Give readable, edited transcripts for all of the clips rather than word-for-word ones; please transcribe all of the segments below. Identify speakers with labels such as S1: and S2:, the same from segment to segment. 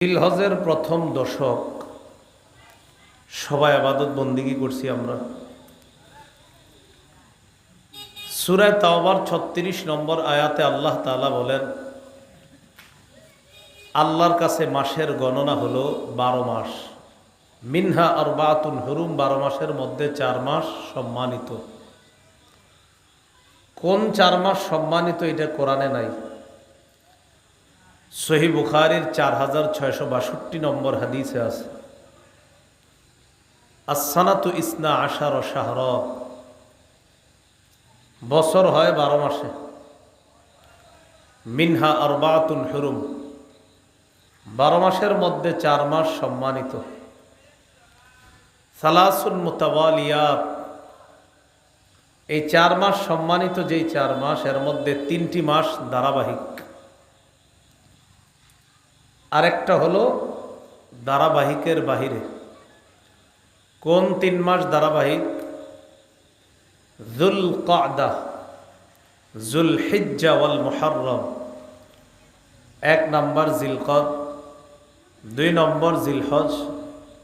S1: জিলহজের প্রথম দশক সবাই ইবাদত বন্দিগি করছি আমরা। সূরা তাওবার ৩৬ নম্বর আয়াতে আল্লাহ তাআলা বলেন, আল্লাহর কাছে মাসের গণনা হলো ১২ মাস। মিনহা আরবাতুন হুরুম, ১২ মাসের মধ্যে ৪ মাস সম্মানিত। কোন ৪ মাস সম্মানিত এটা কোরআনে নাই। সহিহ বুখারীর ৪৬৬২ নম্বর হাদিসে আছে, আস-সানাতু ইসনা আশার শাহর, বছর হয় ১২ মাসে। মিনহা আরবাতুন হুরুম, ১২ মাসের মধ্যে ৪ মাস সম্মানিত। সালাসুন মুতাওয়ালিয়াত, এই ৪ মাস সম্মানিত। যেই ৪ মাস, এর মধ্যে ৩টি মাস ধারাবাহিক, আরেকটা হলো ধারাবাহিকের বাহিরে। কোন ৩ মাস ধারাবাহিক? যুল কাদা, যুল হিজ্জা ওয়াল মুহররম। ১ নম্বর জিলকদ, ২ নম্বর জিলহজ,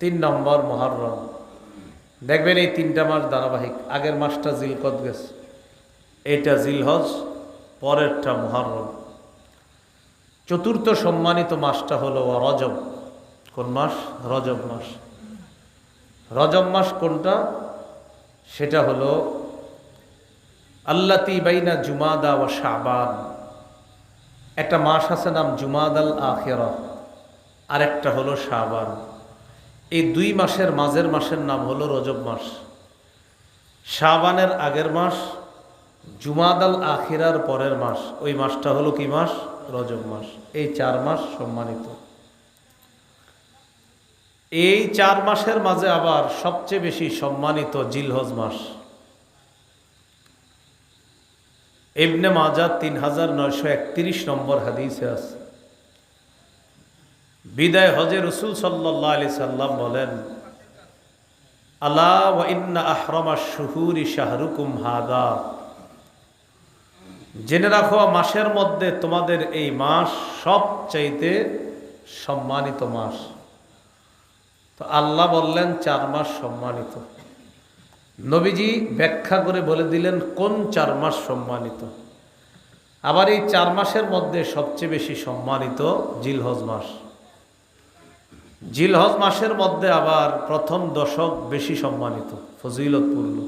S1: ৩ নম্বর মুহররম। দেখবেন এই ৩টা মাস ধারাবাহিক। আগের মাসটা জিলকদ গেছে, এটা জিলহজ, পরেরটা মুহররম। চতুর্থ সম্মানিত মাসটা হলো রজব। কোন মাস? রজব মাস। রজব মাস কোনটা? সেটা হলো আল্লাতী বাইনা জুমাদা ওয়া শাবান। একটা মাস আছে নাম জুমাদাল আখিরা, আর একটা হলো শাবান। এই ২ মাসের মাঝের মাসের নাম হলো রজব মাস। শাবানের আগের মাস, জুমাদাল আখিরার পরের মাস, ওই মাসটা হলো কি মাস? রজব মাস। এই ৪ মাস সম্মানিত। এই ৪ মাসের মাঝে আবার সবচেয়ে বেশি সম্মানিত জিলহজ মাস। ইবনে মাজাহ ৩৯৩১ নম্বর হাদিসে আছে, বিদায় হজে রাসূল সাল্লাল্লাহু আলাইহি সাল্লাম বলেন, আলা ওয়া ইন্না আহরামাশ শুহুরি শাহরুকুম হাদা, জেনে রাখো মাসের মধ্যে তোমাদের এই মাস সবচাইতে সম্মানিত মাস। তো আল্লাহ বললেন ৪ মাস সম্মানিত। নবীজি ব্যাখ্যা করে বলে দিলেন কোন ৪ মাস সম্মানিত। আবার এই ৪ মাসের মধ্যে সবচেয়ে বেশি সম্মানিত জিলহজ মাস। জিলহজ মাসের মধ্যে আবার প্রথম দশক বেশি সম্মানিত, ফজিলতপূর্ণ।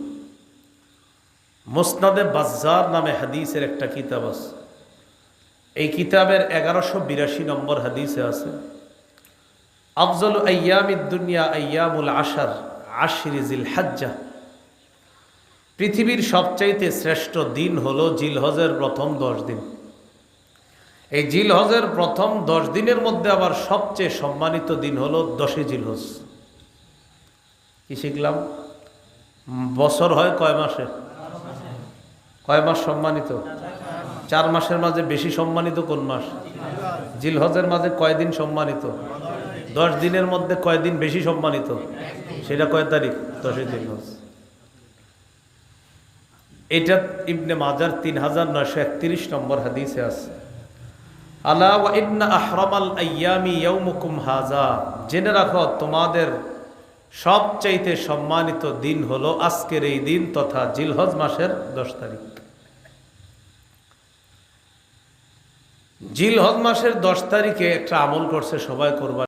S1: মুসনাদে বাজ্জার নামে হাদিসের একটা কিতাব আছে। এই কিতাবের ১১৮২ নম্বর হাদিসে আছে, আফজলু আইয়ামিদ দুনিয়া আইয়ামুল আশর, আশরি জিলহজ্জা। পৃথিবীর সবচাইতে শ্রেষ্ঠ দিন হলো জিলহজের প্রথম ১০ দিন। এই জিলহজের প্রথম ১০ দিনের মধ্যে আবার সবচেয়ে সম্মানিত দিন হলো ১০ জিলহজ। কি শিখলাম? বছর হয় কয় মাসে? কয় মাস সম্মানিত? ৪ মাসের মাঝে বেশি সম্মানিত কোন মাস? জিলহজের মাঝে কয় দিন সম্মানিত? ১০ দিনের মধ্যে কয় দিন বেশি সম্মানিত? সেটা কয় তারিখ? ১০ জিলহজ। এটা ইবনে মাজার ৩৯৩১ নম্বর হাদিসে আছে, আলা ওয়া ইন্না আহরামাল আইয়ামি ইয়াউমুকুম হাযা, জেনে রাখো তোমাদের সবচাইতে সম্মানিত দিন হলো আজকের এই দিন, তথা জিলহজ মাসের ১০ তারিখ। জিলহজ মাসের ১০ তারিখে একটা আমল করছে সবাই, করবা।